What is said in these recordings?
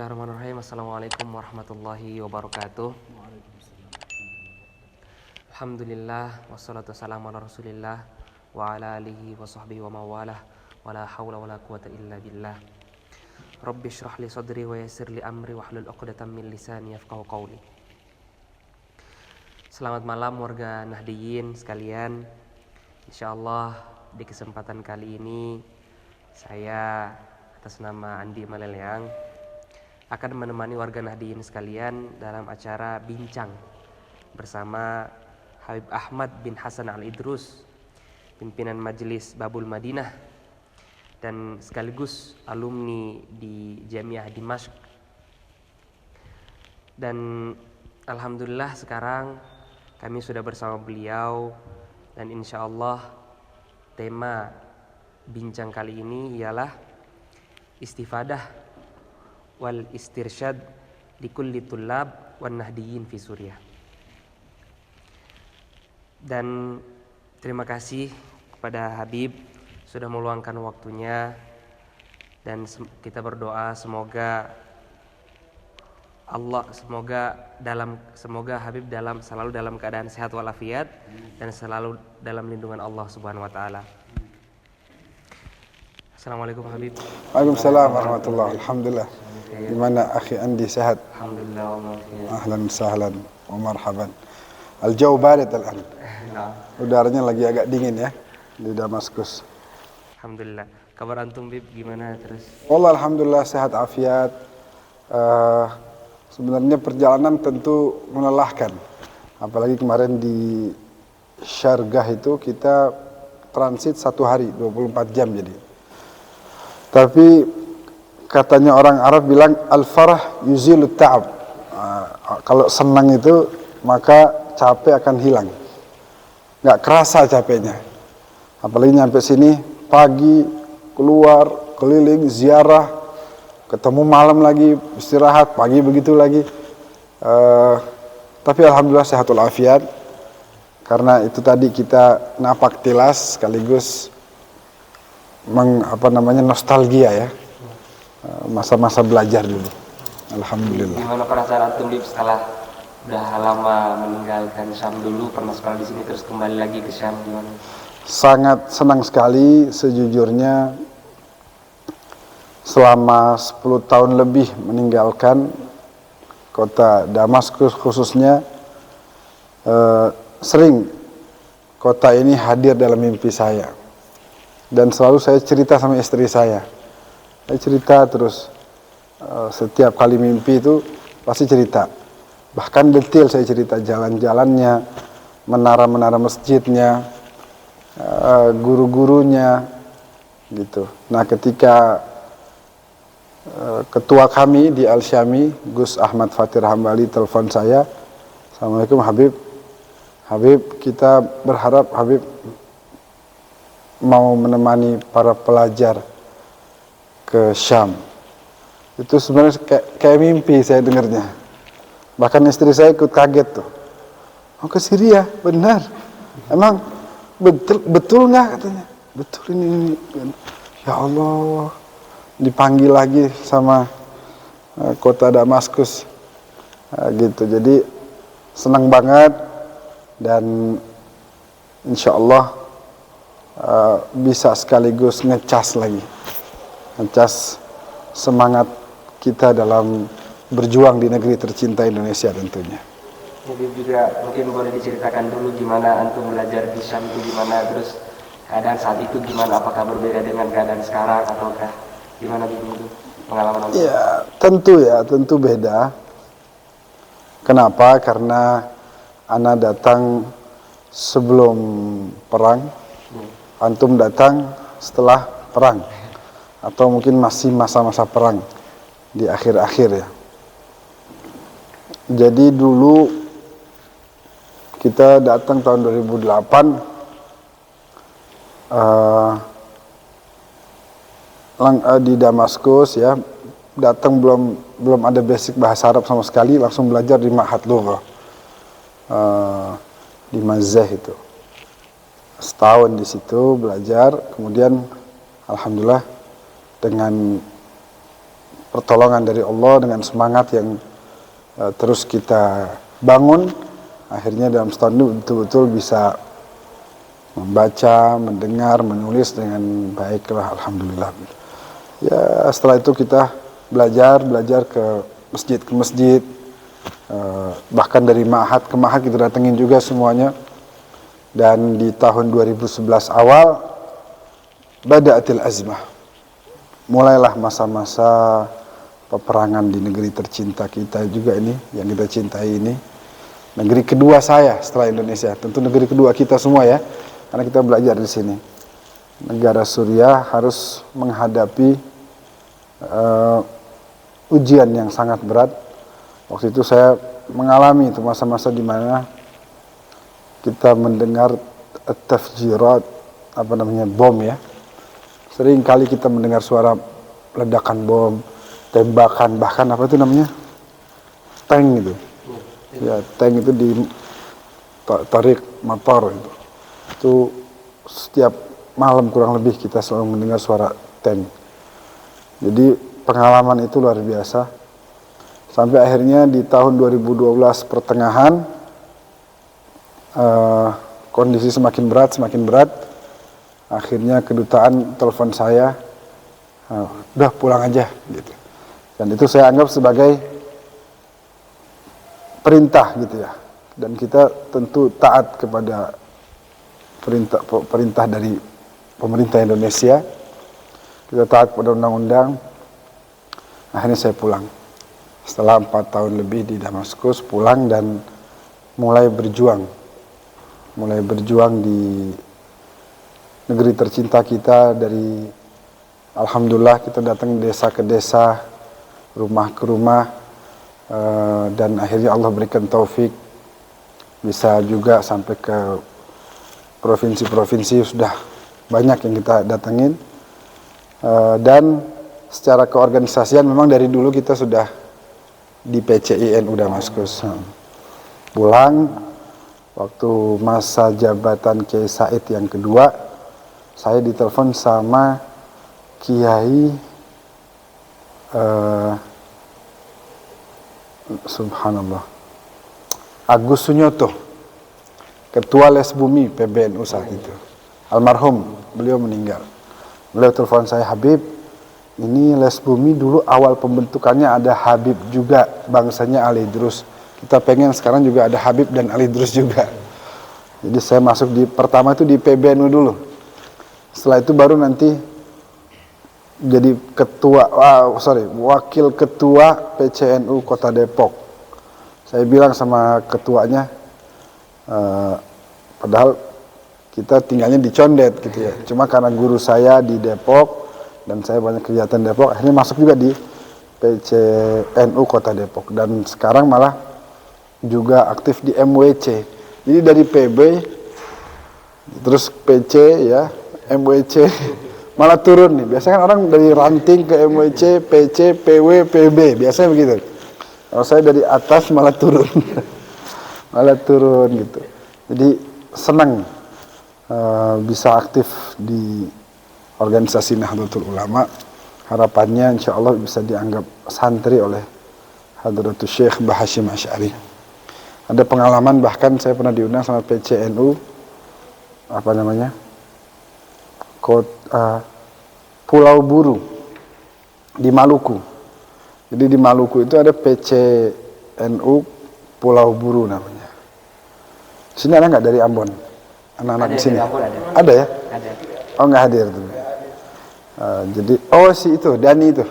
Bismillahirrahmanirrahim. Assalamualaikum warahmatullahi wabarakatuh. Alhamdulillah wassalatu wassalamu ala Rasulillah wa ala alihi wa sahbihi wa mawalah wa la hawla wa la quwata illa billah. Rabbi shrah li sadri wa yassir li amri wa hlul 'uqdatam min lisani yafqahu qawli. Selamat malam warga Nahdiyin sekalian. Insyaallah di kesempatan kali ini saya atas nama Andi Maleleang akan menemani warga Nahdiyin sekalian dalam acara bincang bersama Habib Ahmad bin Hasan Al-Idrus, pimpinan Majelis Babul Madinah dan sekaligus alumni di Jamiah Dimashq. Dan alhamdulillah sekarang kami sudah bersama beliau, dan insya Allah tema bincang kali ini ialah istifadah wal istirsyad di kulli tullab wan nahdiyin fi Suriah. Dan terima kasih kepada Habib sudah meluangkan waktunya, dan kita berdoa semoga Habib selalu dalam keadaan sehat walafiat dan selalu dalam lindungan Allah Subhanahu wa taala. Assalamualaikum Habib. Waalaikumsalam warahmatullahi. Alhamdulillah. Gimana akhi Andi, sehat? Alhamdulillah. Ahlan sahlan wa marhaban. Al-jaw barid al-an. Udaranya lagi agak dingin ya di Damaskus. Alhamdulillah. Kabar antum Bib gimana terus? Wallah alhamdulillah sehat afiat. Sebenarnya perjalanan tentu melelahkan. Apalagi kemarin di Syargah itu kita transit 1 hari 24 jam jadi. Tapi katanya orang Arab bilang al-farah yuzilut ta'ab. Kalau senang itu maka capek akan hilang. Nggak kerasa capeknya. Apalagi nyampe sini pagi keluar keliling ziarah, ketemu malam lagi istirahat, pagi begitu lagi. Tapi alhamdulillah sehatul afiat. Karena itu tadi kita napak tilas sekaligus nostalgia ya. Masa-masa belajar dulu. Alhamdulillah. Gimana perasaan antum Bib setelah udah lama meninggalkan Syam dulu, pernah sekolah di sini terus kembali lagi ke Syam, gimana? Sangat senang sekali sejujurnya. Selama 10 tahun lebih meninggalkan kota Damaskus khususnya, sering kota ini hadir dalam mimpi saya. Dan selalu saya cerita sama istri saya. Saya cerita terus, setiap kali mimpi itu pasti cerita. Bahkan detail saya cerita jalan-jalannya, menara-menara masjidnya, guru-gurunya, gitu. Nah ketika ketua kami di Al-Syami, Gus Ahmad Fatir Hambali telepon saya, Assalamualaikum Habib. Habib, kita berharap Habib mau menemani para pelajar ke Syam. Itu sebenarnya kayak mimpi saya dengarnya. Bahkan istri saya ikut kaget tuh. Oh ke Syria, benar. Emang betul nggak katanya? Betul ini. Ya Allah, dipanggil lagi sama kota Damaskus, gitu. Jadi senang banget dan insya Allah bisa sekaligus ngecas semangat kita dalam berjuang di negeri tercinta Indonesia tentunya. Jadi juga mungkin boleh diceritakan dulu gimana antum belajar di Syam itu gimana, terus keadaan saat itu gimana, apakah berbeda dengan keadaan sekarang ataukah gimana gitu pengalaman antum? Ya tentu beda. Kenapa? Karena ana datang sebelum perang, antum datang setelah perang. Atau mungkin masih masa-masa perang di akhir-akhir ya. Jadi dulu kita datang tahun 2008, di Damaskus ya, datang belum ada basic bahasa Arab sama sekali, langsung belajar di Ma'had Lughah di Mazeh itu. Setahun di situ belajar, kemudian alhamdulillah dengan pertolongan dari Allah, dengan semangat yang terus kita bangun, akhirnya dalam setahun itu betul-betul bisa membaca, mendengar, menulis dengan baiklah, alhamdulillah. Ya, setelah itu kita belajar ke masjid, bahkan dari ma'had ke ma'had kita datengin juga semuanya. Dan di tahun 2011 awal bada'atil azmah, mulailah masa-masa peperangan di negeri tercinta kita juga ini, yang kita cintai ini. Negeri kedua saya setelah Indonesia, tentu negeri kedua kita semua ya, karena kita belajar di sini. Negara Suriah harus menghadapi ujian yang sangat berat. Waktu itu saya mengalami itu masa-masa di mana kita mendengar tafjirat, bom ya. Sering kali kita mendengar suara ledakan bom, tembakan, bahkan tank gitu. Ya, tank itu di tarik motor itu. Itu setiap malam kurang lebih kita selalu mendengar suara tank. Jadi pengalaman itu luar biasa. Sampai akhirnya di tahun 2012 pertengahan kondisi semakin berat. Akhirnya kedutaan telepon saya, udah pulang aja gitu. Dan itu saya anggap sebagai perintah gitu ya. Dan kita tentu taat kepada perintah dari pemerintah Indonesia. Kita taat pada undang-undang. Akhirnya saya pulang. Setelah 4 tahun lebih di Damaskus, pulang dan mulai berjuang di negeri tercinta kita. Dari alhamdulillah kita datang desa ke desa, rumah ke rumah, dan akhirnya Allah berikan taufik bisa juga sampai ke provinsi-provinsi. Sudah banyak yang kita datengin, dan secara keorganisasian memang dari dulu kita sudah di PCI NU Damaskus. Pulang waktu masa jabatan Kiai Said yang kedua, saya ditelepon sama Kiai subhanallah Agus Sunyoto, Ketua Les Bumi PBNU saat itu, almarhum, beliau meninggal. Beliau telepon saya, Habib, ini Les Bumi dulu awal pembentukannya ada Habib juga, bangsanya Ali Idrus. Kita pengen sekarang juga ada Habib dan Ali Idrus juga. Jadi saya masuk pertama itu di PBNU dulu. Setelah itu baru nanti jadi wakil ketua PCNU Kota Depok. Saya bilang sama ketuanya, padahal kita tinggalnya di Condet gitu ya. Cuma karena guru saya di Depok dan saya banyak kegiatan Depok, akhirnya masuk juga di PCNU Kota Depok. Dan sekarang malah juga aktif di MWC. Jadi dari PB terus PC ya, MWC malah turun nih. Biasanya kan orang dari ranting ke MWC, PC, PW, PB, biasanya begitu. Kalau saya dari atas malah turun. Malah turun gitu. Jadi senang bisa aktif di organisasi Nahdlatul Ulama. Harapannya insya Allah bisa dianggap santri oleh Hadratus Syekh Mbah Hashim Asy'ari. Ada pengalaman, bahkan saya pernah diundang sama PCNU Pulau Buru di Maluku. Jadi di Maluku itu ada PCNU Pulau Buru namanya. Sini ada nggak dari Ambon? Anak-anak di sini? Ada ya? Ada. Oh, nggak hadir tuh. Jadi si itu Dani itu.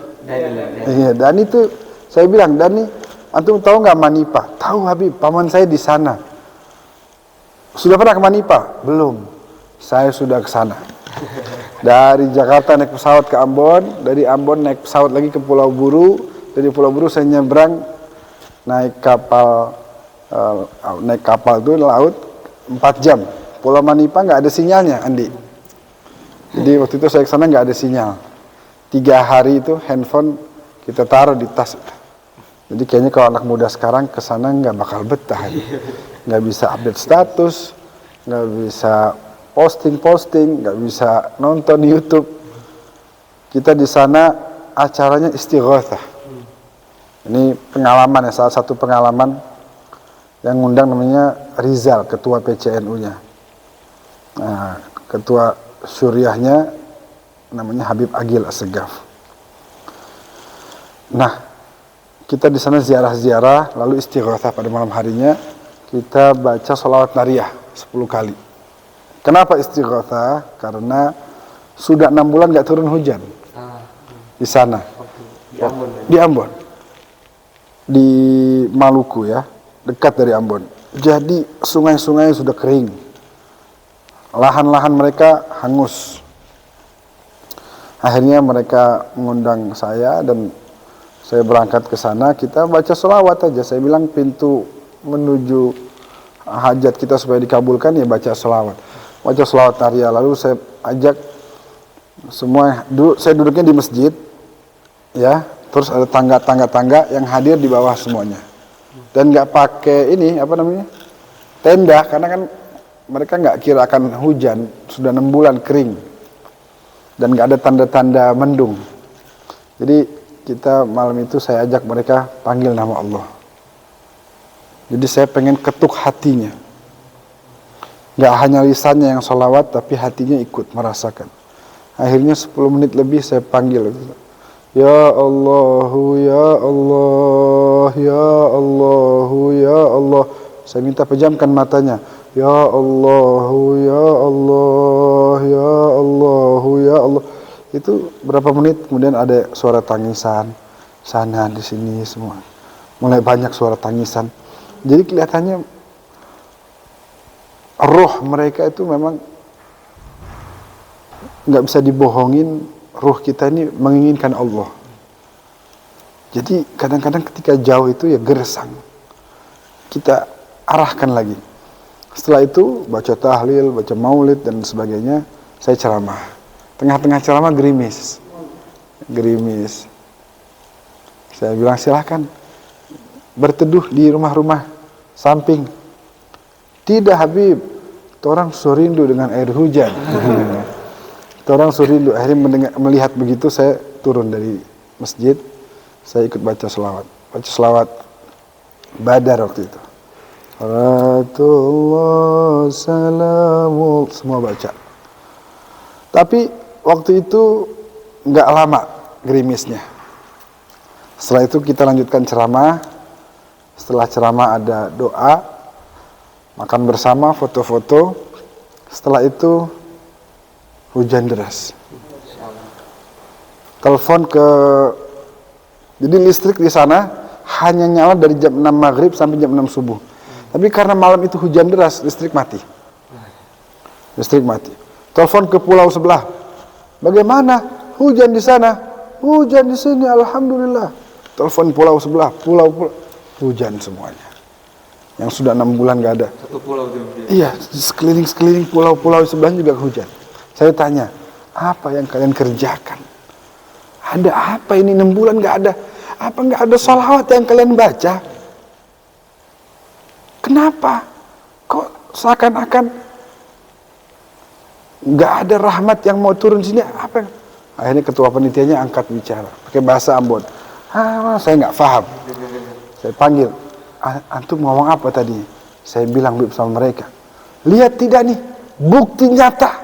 Iya, Dani itu saya bilang, Dani, antum tahu nggak Manipa? Tahu Habib, paman saya di sana. Sudah pernah ke Manipa? Belum. Saya sudah ke sana. Dari Jakarta naik pesawat ke Ambon, dari Ambon naik pesawat lagi ke Pulau Buru, dari Pulau Buru saya nyebrang naik kapal itu laut 4 jam. Pulau Manipa nggak ada sinyalnya, Andi. Jadi waktu itu saya ke sana nggak ada sinyal. 3 hari itu handphone kita taruh di tas. Jadi kayaknya kalau anak muda sekarang ke sana nggak bakal betah. Nggak bisa update status, nggak bisa posting, nggak bisa nonton YouTube. Kita di sana acaranya istighatsah. Ini pengalaman ya, salah satu pengalaman yang ngundang namanya Rizal, ketua PCNU-nya. Nah, ketua Syuriahnya namanya Habib Agil Assegaf. Nah, kita di sana ziarah-ziarah, lalu istighatsah pada malam harinya, kita baca sholawat nariyah 10 kali. Kenapa istighatsah? Karena sudah 6 bulan gak turun hujan di sana. Di Ambon. Di Maluku ya, dekat dari Ambon. Jadi sungai-sungai sudah kering. Lahan-lahan mereka hangus. Akhirnya mereka mengundang saya dan saya berangkat ke sana. Kita baca sholawat aja. Saya bilang pintu menuju hajat kita supaya dikabulkan ya baca sholawat. Baca sholawat nariyah. Lalu saya ajak semua, saya duduknya di masjid ya. Terus ada tangga yang hadir di bawah semuanya. Dan nggak pakai ini tenda, karena kan mereka nggak kira akan hujan, sudah 6 bulan kering dan nggak ada tanda-tanda mendung. Jadi kita malam itu saya ajak mereka panggil nama Allah. Jadi saya pengen ketuk hatinya, nggak hanya lisannya yang sholawat tapi hatinya ikut merasakan. Akhirnya 10 menit lebih saya panggil, ya Allahu ya Allah, ya Allahu ya Allah. Saya minta pejamkan matanya. Ya Allahu ya Allah, ya Allahu ya Allah. Itu berapa menit kemudian ada suara tangisan sana di sini semua. Mulai banyak suara tangisan. Jadi kelihatannya roh mereka itu memang nggak bisa dibohongin. Ruh kita ini menginginkan Allah. Jadi kadang-kadang ketika jauh itu ya gersang. Kita arahkan lagi. Setelah itu baca tahlil, baca maulid dan sebagainya, saya ceramah. Tengah-tengah ceramah gerimis. Saya bilang silahkan berteduh di rumah-rumah samping. Tidak Habib, orang surindu dengan air hujan. Orang surindu. Akhirnya melihat begitu, saya turun dari masjid, saya ikut baca selawat. Baca selawat Badar waktu itu. Ratullah salamul, semua baca. Tapi waktu itu nggak lama gerimisnya. Setelah itu kita lanjutkan ceramah. Setelah ceramah ada doa, makan bersama, foto-foto. Setelah itu hujan deras. Telepon jadi listrik di sana hanya nyala dari jam 6 maghrib sampai jam 6 subuh. Tapi karena malam itu hujan deras, listrik mati. Telepon ke pulau sebelah. Bagaimana? Hujan di sana. Hujan di sini, alhamdulillah. Telepon pulau sebelah, pulau hujan semuanya. Yang sudah 6 bulan gak ada. Satu pulau itu. Iya, sekeliling pulau-pulau sebelah juga hujan. Saya tanya, apa yang kalian kerjakan? Ada apa ini 6 bulan gak ada? Apa gak ada sholawat yang kalian baca? Kenapa? Kok seakan-akan gak ada rahmat yang mau turun sini? Apa? Akhirnya ketua panitianya angkat bicara pakai bahasa Ambon. Saya nggak paham. Saya panggil, antum ngomong apa tadi? Saya bilang sama mereka, lihat tidak nih, bukti nyata.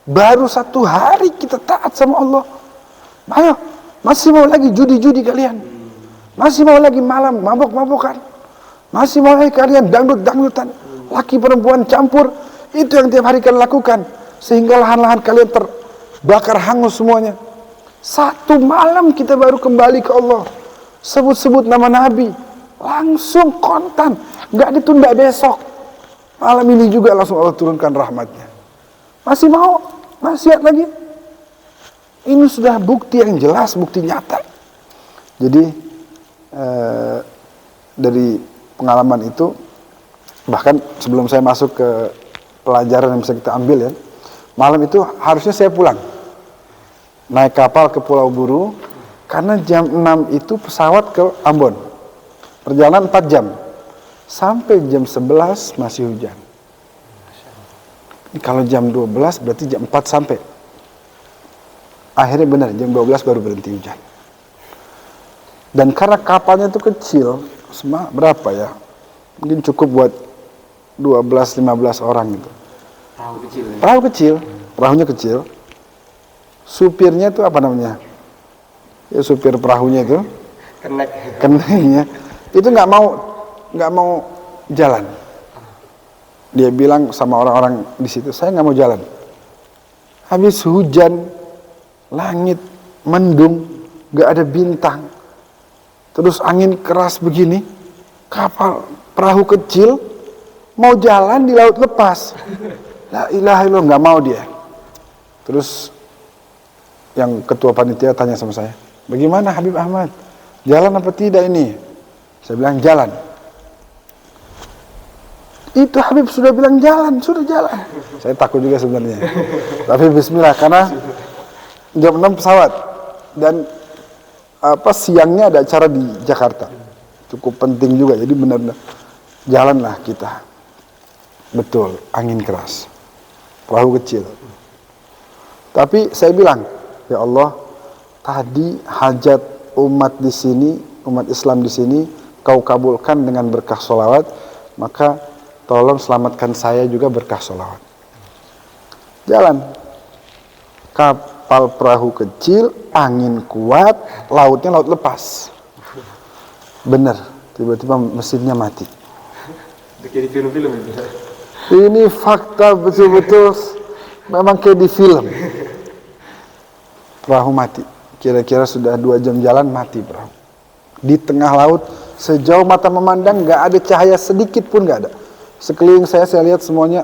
Baru 1 hari kita taat sama Allah. Ayo, masih mau lagi judi-judi kalian? Masih mau lagi malam mabok-mabokan? Masih mau lagi kalian dangdut-dangdutan? Laki perempuan campur? Itu yang tiap hari kalian lakukan. Sehingga lahan-lahan kalian terbakar hangus semuanya. 1 malam kita baru kembali ke Allah. Sebut-sebut nama Nabi. Langsung kontan. Nggak ditunda besok. Malam ini juga langsung Allah turunkan rahmatnya. Masih mau? Masih lagi? Ini sudah bukti yang jelas, bukti nyata. Jadi dari pengalaman itu, bahkan sebelum saya masuk ke pelajaran yang bisa kita ambil ya, malam itu harusnya saya pulang. Naik kapal ke Pulau Buru, karena jam 6 itu pesawat ke Ambon. Perjalanan 4 jam. Sampai jam 11 masih hujan. Kalau jam 12 berarti jam 4 sampai. Akhirnya benar, jam 12 baru berhenti hujan. Dan karena kapalnya itu kecil, berapa ya? Mungkin cukup buat 12-15 orang gitu. Perahu kecil. Ya? Perahu kecil, perahunya kecil. Supirnya itu apa namanya? Ya supir perahunya itu. Keneknya itu nggak mau jalan. Dia bilang sama orang-orang di situ, saya nggak mau jalan. Habis hujan, langit mendung, nggak ada bintang, terus angin keras begini, kapal perahu kecil mau jalan di laut lepas. La ilaha illallah, nggak mau dia. Terus yang ketua panitia tanya sama saya, bagaimana Habib Ahmad? Jalan apa tidak ini? Saya bilang jalan. Itu Habib sudah bilang jalan, sudah jalan. Saya takut juga sebenarnya. Tapi bismillah, karena jam 6 pesawat. Dan siangnya ada acara di Jakarta. Cukup penting juga, jadi benar-benar jalanlah kita. Betul, angin keras. Perahu kecil. Tapi saya bilang, ya Allah, tadi hajat umat di sini, umat Islam di sini, kau kabulkan dengan berkah sholawat, maka tolong selamatkan saya juga berkah sholawat. Jalan. Kapal perahu kecil, angin kuat, lautnya laut lepas. Bener, tiba-tiba mesinnya mati. Kayak di film-film itu. Ini fakta betul-betul, memang kayak di film. Perahu mati. Kira-kira sudah 2 jam jalan, mati perahu. Di tengah laut, sejauh mata memandang, nggak ada cahaya sedikit pun nggak ada. Sekeliling saya lihat semuanya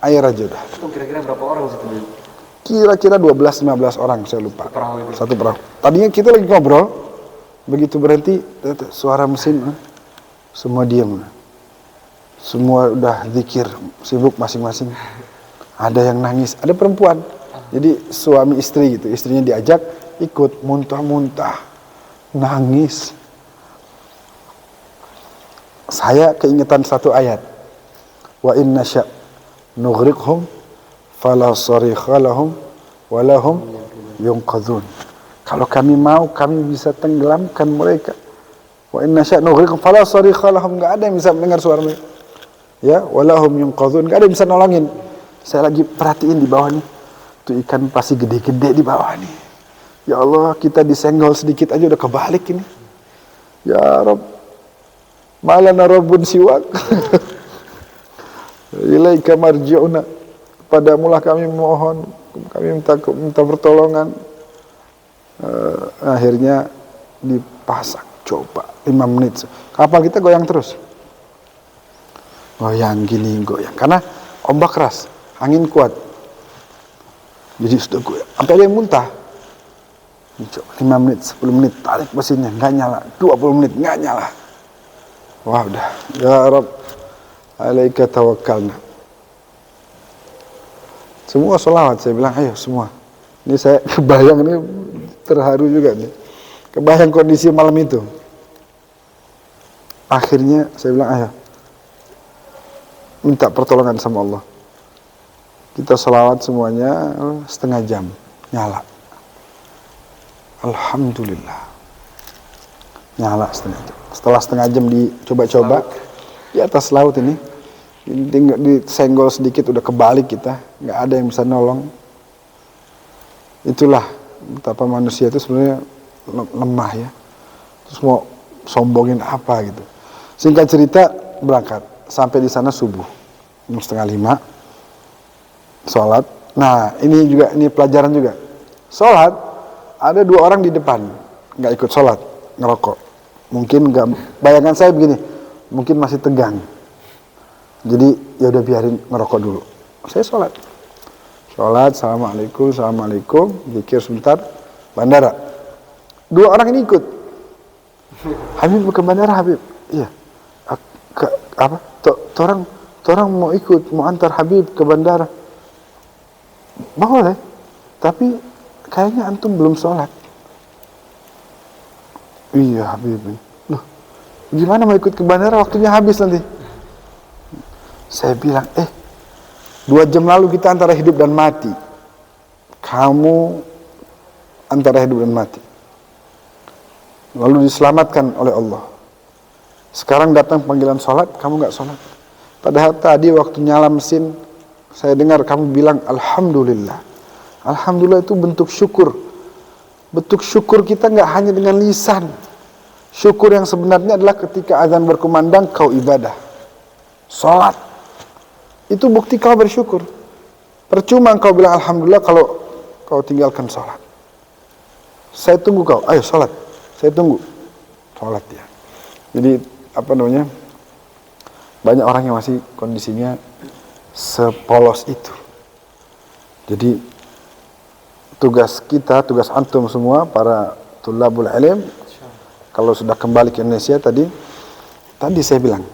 air aja udah. Itu kira-kira berapa orang situ? Kira-kira 12-15 orang, saya lupa. Satu perahu. Tadinya kita lagi ngobrol, begitu berhenti, suara mesin, semua diam. Semua udah zikir, sibuk masing-masing. Ada yang nangis, ada perempuan. Jadi suami istri gitu, istrinya diajak, ikut muntah-muntah, nangis. Saya keingetan satu ayat. Wa inna sya' nughriqhum fala sarikha lahum wa lahum yunqadhun. Kalau kami mau, kami bisa tenggelamkan mereka. Wa inna sya' nughriqhum fala sarikha lahum, enggak ada yang bisa mendengar suara mereka. Ya, wa lahum yunqadhun, enggak ada yang bisa nolongin. Saya lagi perhatiin di bawah nih. Tuh ikan pasti gede-gede di bawah nih. Ya Allah, kita disenggol sedikit aja udah kebalik ini. Ya Rabb, malana rabbun siwak. Ilaika marji'una. Padamulah kami mohon, kami minta pertolongan. Akhirnya dipasang, coba 5 menit. Kapal kita goyang terus. Goyang gini, goyang. Karena ombak keras, angin kuat. Jadi sudah goyang. Sampai ada yang muntah. Coba 5 menit, 10 menit, tarik mesinnya, nggak nyala. 20 menit, nggak nyala. Wah udah, ya Rabb, alaika tawakkalna. Semua sholawat, saya bilang, ayo semua. Ini saya kebayang, ini terharu juga nih. Kebayang kondisi malam itu. Akhirnya saya bilang, ayo, minta pertolongan sama Allah. Kita sholawat semuanya, setengah jam, nyala. Alhamdulillah. Nyala setengah jam. Setelah setengah jam dicoba-coba, di atas laut ini, disenggol sedikit udah kebalik kita, nggak ada yang bisa nolong. Itulah betapa manusia itu sebenarnya lemah ya. Terus mau sombongin apa gitu. Singkat cerita, berangkat sampai di sana subuh, 4:30, sholat. Nah ini pelajaran juga. Sholat, ada 2 orang di depan nggak ikut sholat, ngerokok. Mungkin nggak, bayangan saya begini, mungkin masih tegang. Jadi ya udah biarin ngerokok dulu. Saya sholat, assalamualaikum, zikir sebentar, bandara. 2 orang ini ikut. Habib ke bandara, Habib. Iya. Apa? Torang mau ikut, mau antar Habib ke bandara. Boleh, tapi kayaknya antum belum sholat. Iya Habib. Loh, gimana mau ikut ke bandara, waktunya habis nanti. Saya bilang, 2 jam lalu kita antara hidup dan mati. Kamu antara hidup dan mati. lalu diselamatkan oleh Allah. Sekarang datang panggilan sholat, kamu nggak sholat. Padahal tadi waktu nyala mesin, saya dengar kamu bilang Alhamdulillah. Alhamdulillah itu bentuk syukur. Bentuk syukur kita nggak hanya dengan lisan. Syukur yang sebenarnya adalah ketika azan berkumandang kau ibadah. Sholat. Itu bukti kau bersyukur. Percuma kau bilang Alhamdulillah kalau kau tinggalkan sholat. Saya tunggu kau, ayo sholat. Saya tunggu. Sholat ya. Jadi banyak orang yang masih kondisinya sepolos itu. Jadi tugas kita, tugas antum semua para tulabul ilm, kalau sudah kembali ke Indonesia tadi saya bilang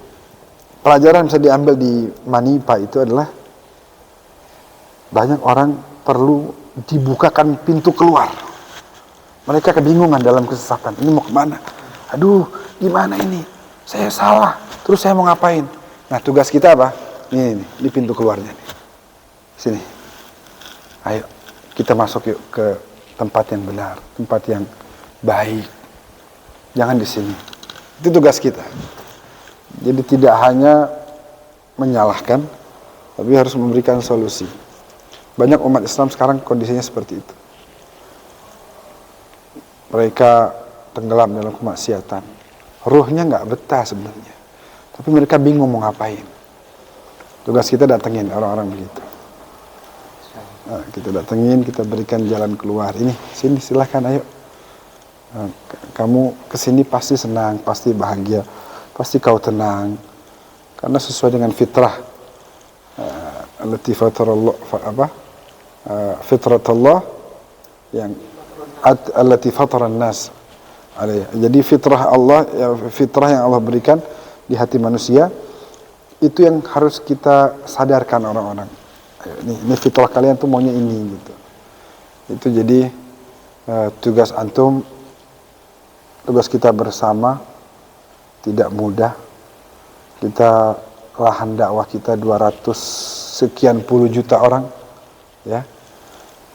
pelajaran bisa diambil di Manipa itu adalah banyak orang perlu dibukakan pintu keluar. Mereka kebingungan dalam kesesatan. Ini mau kemana? Aduh, gimana ini? Saya salah. Terus saya mau ngapain? Nah, tugas kita apa? Ini pintu keluarnya nih. Sini. Ayo, kita masuk yuk ke tempat yang benar, tempat yang baik. Jangan di sini. Itu tugas kita. Jadi tidak hanya menyalahkan, tapi harus memberikan solusi. Banyak umat Islam sekarang kondisinya seperti itu. Mereka tenggelam dalam kemaksiatan. Ruhnya nggak betah sebenarnya. Tapi mereka bingung mau ngapain. Tugas kita datengin orang-orang begitu. Nah, kita datengin, kita berikan jalan keluar. Ini, sini silahkan ayo. Nah, kamu kesini pasti senang, pasti bahagia, pasti kau tenang. Karena sesuai dengan fitrah. Allati fatarallah fitratullah yang allati fataran nas. Jadi fitrah Allah, fitrah yang Allah berikan di hati manusia itu yang harus kita sadarkan orang-orang. Ini fitrah kalian tuh maunya ini gitu. Itu jadi tugas antum, tugas kita bersama tidak mudah. Kita lahan dakwah kita 200 sekian puluh juta orang, ya.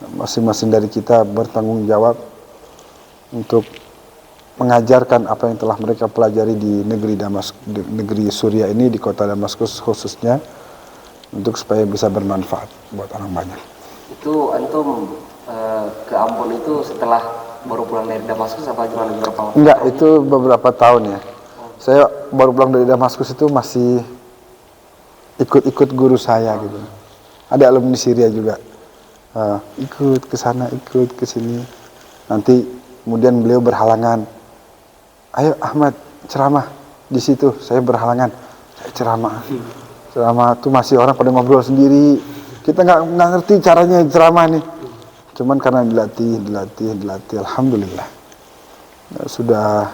Masing-masing dari kita bertanggung jawab untuk mengajarkan apa yang telah mereka pelajari di negeri Suriah ini, di kota Damaskus khususnya, untuk supaya bisa bermanfaat buat orang banyak. Itu antum ke Ambon itu setelah baru pulang dari Damaskus apa gimana beberapa waktu? Enggak, itu beberapa tahun ya. Saya baru pulang dari Damaskus itu masih ikut guru saya gitu. Ada alumni Syria juga. Ikut ke sana, ikut ke sini. Nanti kemudian beliau berhalangan. Ayo Ahmad ceramah di situ. Saya berhalangan. Saya ceramah. Ceramah tuh masih orang pada ngobrol sendiri. Kita nggak ngerti caranya ceramah nih. Cuman karena dilatih. Alhamdulillah. Sudah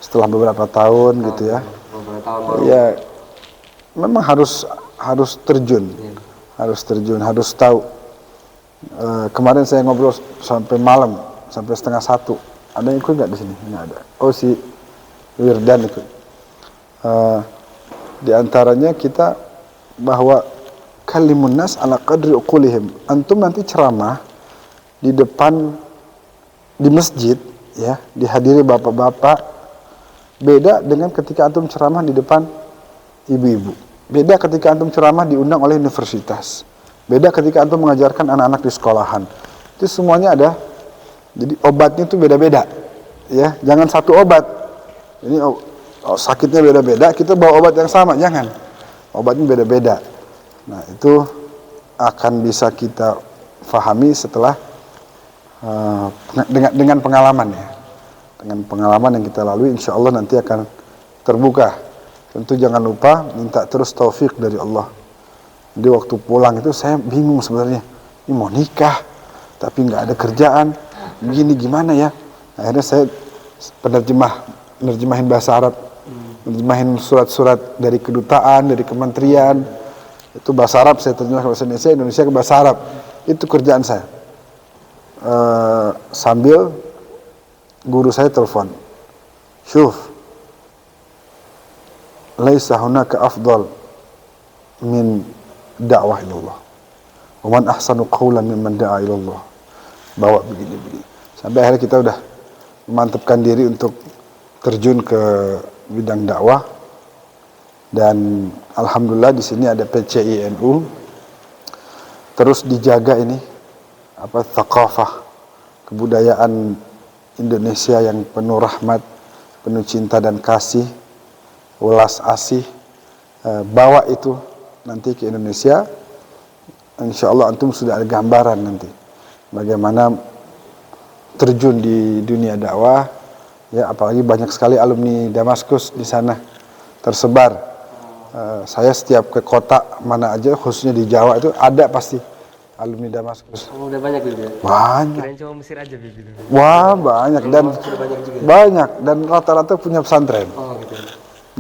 setelah beberapa tahun gitu ya. Beberapa tahun baru. Ya, memang harus terjun. Harus terjun, harus tahu. Kemarin saya ngobrol sampai malam, sampai 12:30. Ada yang ikut nggak di sini? Nggak ada. Oh, si Wirdan ikut. Di antaranya kita bahwa kalimun nas ala qadri uqulihim. Antum nanti ceramah di depan di masjid ya, dihadiri bapak-bapak. Beda dengan ketika antum ceramah di depan ibu-ibu. Beda ketika antum ceramah diundang oleh universitas. Beda ketika antum mengajarkan anak-anak di sekolahan. Itu semuanya ada. Jadi obatnya itu beda-beda. Ya, jangan satu obat. Ini sakitnya beda-beda, kita bawa obat yang sama, jangan. Obatnya beda-beda. Nah, itu akan bisa kita fahami setelah dengan pengalaman ya. Dengan pengalaman yang kita lalui, insya Allah nanti akan terbuka. Tentu jangan lupa minta terus taufik dari Allah. Jadi waktu pulang itu saya bingung sebenarnya. Ini mau nikah, tapi nggak ada kerjaan. Begini gimana ya? Akhirnya saya penerjemahin bahasa Arab, menerjemahin surat-surat dari kedutaan, dari kementerian. Itu bahasa Arab saya terjemah ke bahasa Indonesia ke bahasa Arab. Itu kerjaan saya. Sambil guru saya telepon. Syuf, laisa hunaka afdal min da'wah ilallah. Wa man ahsanu qawlan mimman da'a ilallah. Bawa begini. Sampai akhirnya kita udah memantapkan diri untuk terjun ke bidang dakwah. Dan alhamdulillah di sini ada PCI NU. Terus dijaga ini thaqafah, kebudayaan Indonesia yang penuh rahmat, penuh cinta dan kasih, welas asih. Bawa itu nanti ke Indonesia. Insya Allah antum sudah ada gambaran nanti bagaimana terjun di dunia dakwah. Ya, apalagi banyak sekali alumni Damaskus di sana tersebar. Saya setiap ke kota mana aja, khususnya di Jawa itu ada pasti alumni Damaskus. Oh, udah banyak gitu ya? Banyak. Kirain cuma Mesir aja gitu. Wah, banyak dan Sudah banyak juga. banyak dan rata-rata punya pesantren. Oh gitu.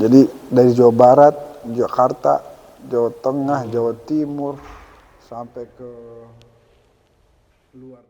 Jadi dari Jawa Barat, Jakarta, Jawa Tengah, Jawa Timur sampai ke luar.